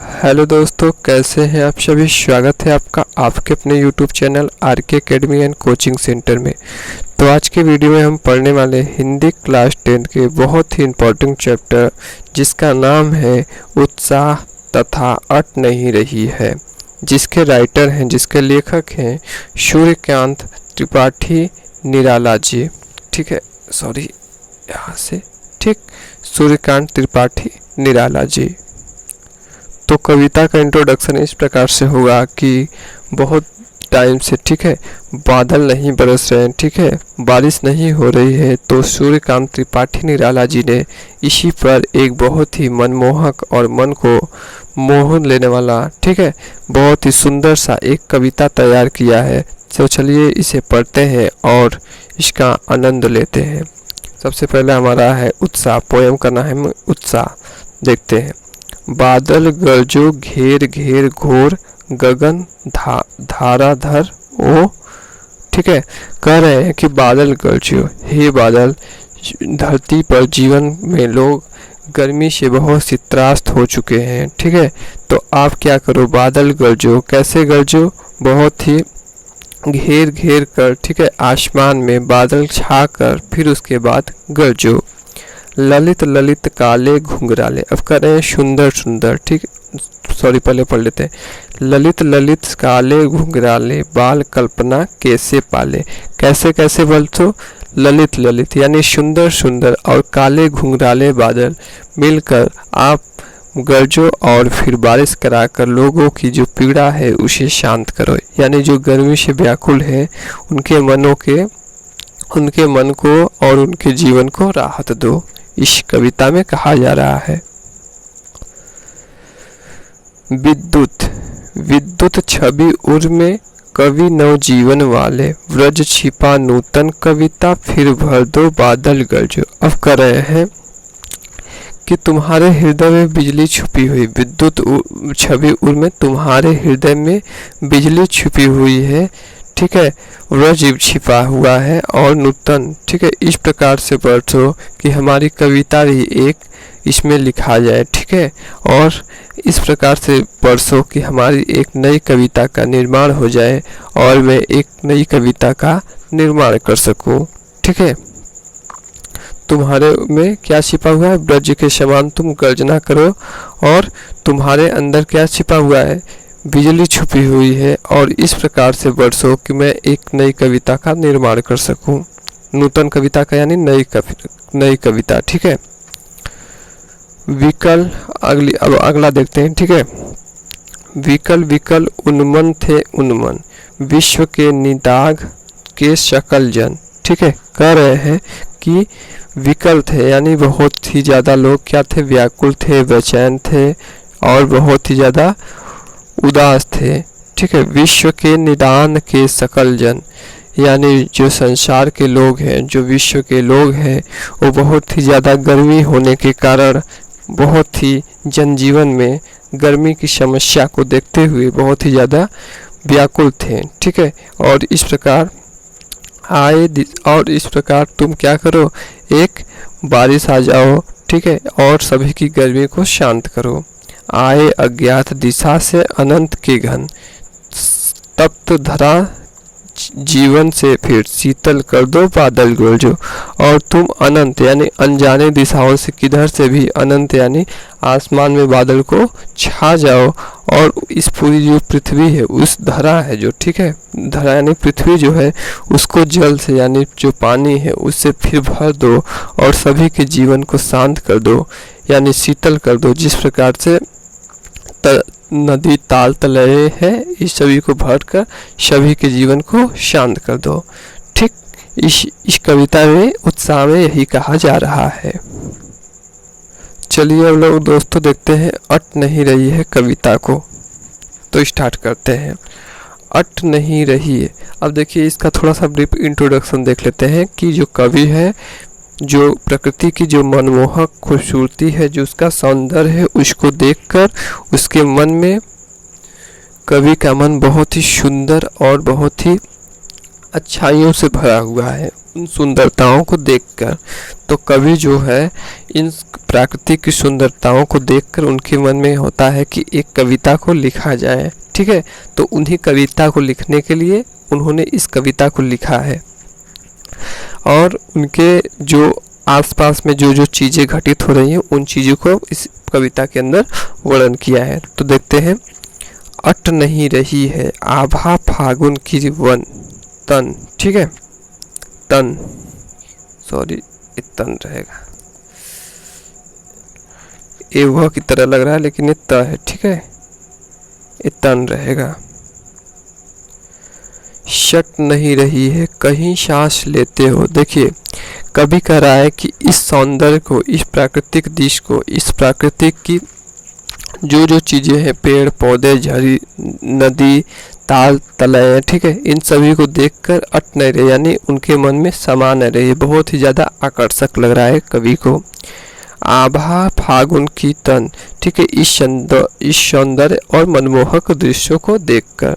Hello दोस्तों, कैसे हैं आप सभी। स्वागत है आपका आपके अपने YouTube channel RK academy and coaching centre में। तो आज के वीडियो में हम पढ़ने वाले हिंदी क्लास 10 के बहुत ही इम्पोर्टेंट चैप्टर जिसका नाम है उत्साह तथा अट नहीं रही है, जिसके राइटर हैं, जिसके लेखक हैं सूर्यकांत त्रिपाठी निराला जी। ठीक है, सॉरी यहाँ से ठीक, सूर्यकांत त्रिपाठी निराला जी। तो कविता का इंट्रोडक्शन इस प्रकार से होगा कि बहुत टाइम से ठीक है बादल नहीं बरस रहे हैं, ठीक है बारिश नहीं हो रही है, तो सूर्यकांत त्रिपाठी निराला जी ने इसी पर एक बहुत ही मनमोहक और मन को मोह लेने वाला ठीक है बहुत ही सुंदर सा एक कविता तैयार किया है। तो चलिए इसे पढ़ते हैं और इसका आनंद लेते हैं। सबसे पहले हमारा है उत्साह, पोयम का नाम है उत्साह। देखते हैं। बादल गरजो घेर घेर घोर गगन धाराधर ओ। ठीक है, कह रहे हैं कि बादल गरजो, हे बादल, धरती पर जीवन में लोग गर्मी से बहुत सी त्रास्त हो चुके हैं। ठीक है, तो आप क्या करो, बादल गरजो। कैसे गरजो? बहुत ही घेर घेर कर, ठीक है आसमान में बादल छा कर फिर उसके बाद गरजो। ललित ललित काले घुंघराले, अब कर रहे हैं सुंदर सुंदर, ठीक सॉरी पहले पढ़ लेते हैं। ललित ललित काले घुंघराले बाल कल्पना कैसे पाले। कैसे कैसे बोलते? ललित ललित यानी सुंदर सुंदर और काले घुंघराले बादल मिलकर आप गरजो और फिर बारिश कराकर लोगों की जो पीड़ा है उसे शांत करो। यानी जो गर्मी से व्याकुल है उनके मन को और उनके जीवन को राहत दो, इस कविता में कहा जा रहा है। विद्युत विद्युत छवि उर में कवि नवजीवन वाले, व्रज छिपा नूतन कविता फिर भर दो बादल गरजो। अब कर रहे हैं कि तुम्हारे हृदय में बिजली छुपी हुई, विद्युत छवि उर में तुम्हारे हृदय में बिजली छुपी हुई है, ठीक है व्रज छिपा हुआ है और नूतन, ठीक है इस प्रकार से बरसो कि हमारी कविता भी एक इसमें लिखा जाए। ठीक है, और इस प्रकार से बरसो कि हमारी एक नई कविता का निर्माण हो जाए और मैं एक नई कविता का निर्माण कर सकूं। ठीक है, तुम्हारे में क्या छिपा हुआ है? ब्रज के समान तुम गर्जना करो, और तुम्हारे अंदर क्या छिपा हुआ है? बिजली छुपी हुई है, और इस प्रकार से बरसो कि मैं एक नई कविता का निर्माण कर सकूं। नूतन कविता का यानी नई कविता। ठीक है, विकल अब अगला देखते हैं। ठीक है, विकल विकल उन्मन थे उन्मन, विश्व के निदाघ के सकल जन। ठीक है, कह रहे हैं कि विकल थे यानी बहुत ही ज़्यादा लोग क्या थे? व्याकुल थे, बेचैन थे और बहुत ही ज़्यादा उदास थे। ठीक है, विश्व के निदान के सकल जन यानी जो संसार के लोग हैं, जो विश्व के लोग हैं, वो बहुत ही ज़्यादा गर्मी होने के कारण बहुत ही जनजीवन में गर्मी की समस्या को देखते हुए बहुत ही ज़्यादा व्याकुल थे। ठीक है, और इस प्रकार और इस प्रकार तुम क्या करो, एक बारिश आ जाओ, ठीक है और सभी की गर्मी को शांत करो। आए अज्ञात दिशा से अनंत के घन, तप्त धरा जीवन से फिर शीतल कर दो बादल गरजो। और तुम अनंत यानी अनजाने दिशाओं से किधर से भी अनंत यानी आसमान में बादल को छा जाओ, और इस पूरी जो पृथ्वी है उस धरा है जो, ठीक है धरा यानी पृथ्वी जो है उसको जल से यानी जो पानी है उससे फिर भर दो और सभी के जीवन को शांत कर दो यानी शीतल कर दो। जिस प्रकार से नदी ताल तलये है, इस सभी को भरकर सभी के जीवन को शांत कर दो। ठीक, इस कविता में उत्साह में यही कहा जा रहा है। चलिए अब लोग दोस्तों देखते हैं अट नहीं रही है कविता को। तो स्टार्ट करते हैं। अट नहीं रही है। अब देखिए इसका थोड़ा सा ब्रीफ इंट्रोडक्शन देख लेते हैं कि जो कवि है, जो प्रकृति की जो मनमोहक खूबसूरती है, जो उसका सौंदर्य है, उसको देखकर उसके मन में, कवि का मन बहुत ही सुंदर और बहुत ही अच्छाइयों से भरा हुआ है, उन सुंदरताओं को देखकर। तो कवि जो है इन प्राकृतिक की सुंदरताओं को देखकर उनके मन में होता है कि एक कविता को लिखा जाए, ठीक है। तो उन्हीं कविता को लिखने के लिए उन्होंने इस कविता को लिखा है और उनके जो आसपास में जो जो चीज़ें घटित हो रही हैं उन चीज़ों को इस कविता के अंदर वर्णन किया है। तो देखते हैं। अट नहीं रही है आभा फागुन की वन तन, ठीक है, तन, सॉरी ये तन रहेगा, ये वह की तरह लग रहा है लेकिन ये त है, ठीक है, ये तन रहेगा। शट नहीं रही है कहीं सांस लेते हो। देखिए कवि कह रहा है कि इस सौंदर्य को, इस प्राकृतिक दृश्य को, इस प्राकृतिक की जो जो चीज़ें हैं, पेड़ पौधे, झड़ी, नदी, ताल तलैया, ठीक है, इन सभी को देखकर अट नहीं रहे, यानी उनके मन में समा नहीं रही। बहुत ही ज़्यादा आकर्षक लग रहा है कवि को। आभा फागुन की तन, ठीक है, इस सौंदर्य और मनमोहक दृश्यों को देखकर।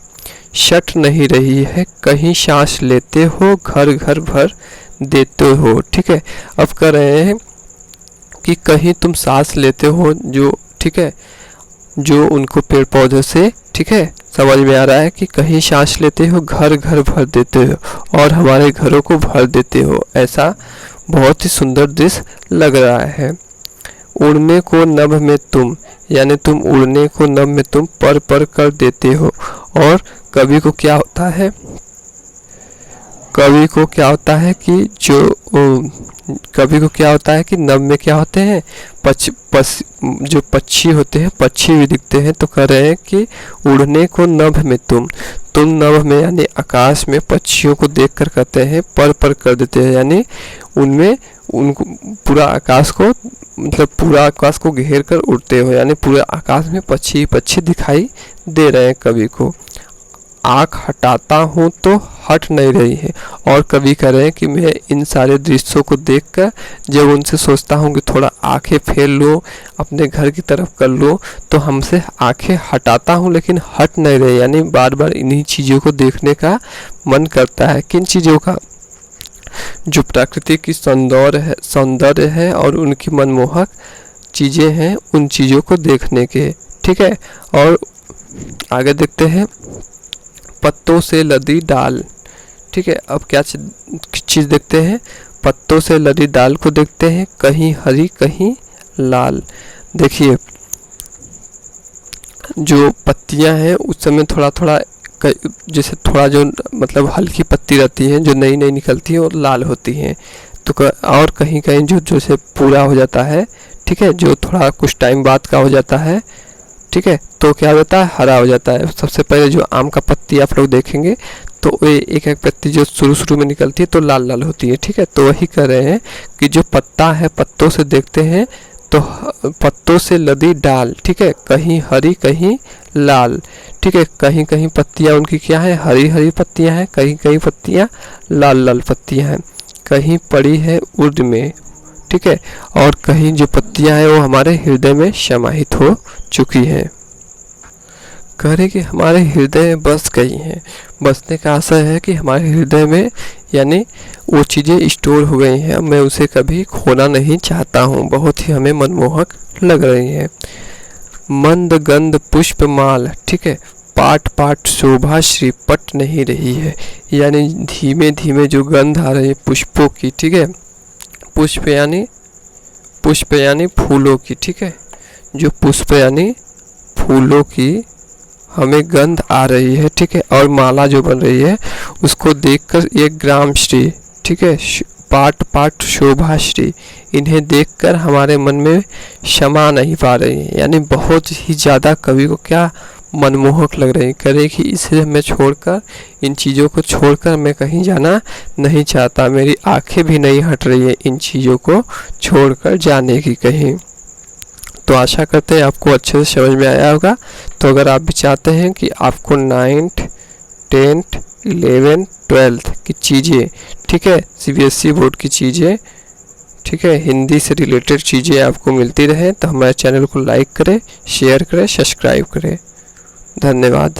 शट नहीं रही है कहीं सांस लेते हो, घर घर भर देते हो, ठीक है। अब कह रहे हैं कि कहीं तुम सांस लेते हो, जो ठीक है, जो उनको पेड़ पौधे से, ठीक है, समझ में आ रहा है कि कहीं सांस लेते हो, घर घर भर देते हो और हमारे घरों को भर देते हो। ऐसा बहुत ही सुंदर दृश्य लग रहा है। उड़ने को नभ में तुम, यानी तुम उड़ने को नभ में तुम पर पर कर देते हो। और कवि को क्या होता है, कवि को क्या होता है कि कवि को क्या होता है कि नभ में क्या होते हैं, जो पक्षी होते हैं, पक्षी भी दिखते हैं। तो कह रहे हैं कि उड़ने को नभ में तुम नभ में यानी आकाश में पक्षियों को देखकर कहते हैं पर पर कर देते हैं, यानी उनमें उनको पूरा आकाश को, मतलब पूरा आकाश को घेर कर उड़ते हो, यानी पूरे आकाश में पक्षी पक्षी दिखाई दे रहे हैं कवि को। आँख हटाता हूँ तो हट नहीं रही है। और कवि कह रहे हैं कि मैं इन सारे दृश्यों को देखकर जब उनसे सोचता हूँ कि थोड़ा आंखें फेर लो, अपने घर की तरफ कर लो, तो हमसे आंखें हटाता हूँ लेकिन हट नहीं रही, यानी बार बार इन्हीं चीज़ों को देखने का मन करता है। किन चीज़ों का? जो प्रकृति की सौंदर्य है और उनकी मनमोहक चीज़ें हैं, उन चीज़ों को देखने के, ठीक है। और आगे देखते हैं। पत्तों से लदी डाल, ठीक है। अब क्या चीज़ देखते हैं? पत्तों से लदी डाल को देखते हैं, कहीं हरी कहीं लाल। देखिए जो पत्तियां हैं उस समय थोड़ा थोड़ा, जैसे थोड़ा जो मतलब हल्की पत्ती रहती हैं जो नई नई निकलती हैं और लाल होती हैं। तो और कहीं कहीं जो जैसे पूरा हो जाता है, ठीक है, जो थोड़ा कुछ टाइम बाद का हो जाता है, ठीक है, तो क्या होता है, हरा हो जाता है। सबसे पहले जो आम का पत्ती आप लोग देखेंगे तो एक एक पत्ती जो शुरू में निकलती है तो लाल लाल होती है, ठीक है। तो वही कह रहे हैं कि जो पत्ता है, पत्तों से देखते हैं तो पत्तों से लदी डाल, ठीक है, कहीं हरी कहीं लाल, ठीक है। कहीं कहीं पत्तियां उनकी क्या है, हरी हरी पत्तियां हैं, कहीं कहीं पत्तियां लाल लाल पत्तियां हैं, कहीं पड़ी है उर्द में, ठीक है, और कहीं जो पत्तियां हैं वो हमारे हृदय में समाहित हो चुकी हैं। कह रहे कि हमारे हृदय में बस गई हैं। बसने का आशय है कि हमारे हृदय में यानी वो चीज़ें स्टोर हो गई हैं, मैं उसे कभी खोना नहीं चाहता हूँ। बहुत ही हमें मनमोहक लग रही है। मंद गंध पुष्प माल, ठीक है, पाट पाट शोभा श्री पट नहीं रही है, यानी धीमे धीमे जो गंध आ रही है पुष्पों की, ठीक है, पुष्प यानी फूलों की, ठीक है, जो पुष्प यानी फूलों की हमें गंध आ रही है, ठीक है। और माला जो बन रही है उसको देखकर ये ग्राम श्री, ठीक है, पाट पाट शोभा श्री, इन्हें देखकर हमारे मन में क्षमा नहीं पा रही है, यानी बहुत ही ज़्यादा कवि को क्या मनमोहक लग रही है। करे कि इसे मैं छोड़कर, इन चीज़ों को छोड़कर मैं कहीं जाना नहीं चाहता, मेरी आंखें भी नहीं हट रही है इन चीज़ों को छोड़कर जाने की कहीं। तो आशा करते हैं आपको अच्छे से समझ में आया होगा। तो अगर आप भी चाहते हैं कि आपको 9th 10th 11th 12th की चीज़ें, ठीक है, CBSE बोर्ड की चीज़ें, ठीक है, हिंदी से रिलेटेड चीज़ें आपको मिलती रहे, तो हमारे चैनल को लाइक करें, शेयर करें, सब्सक्राइब करें। धन्यवाद।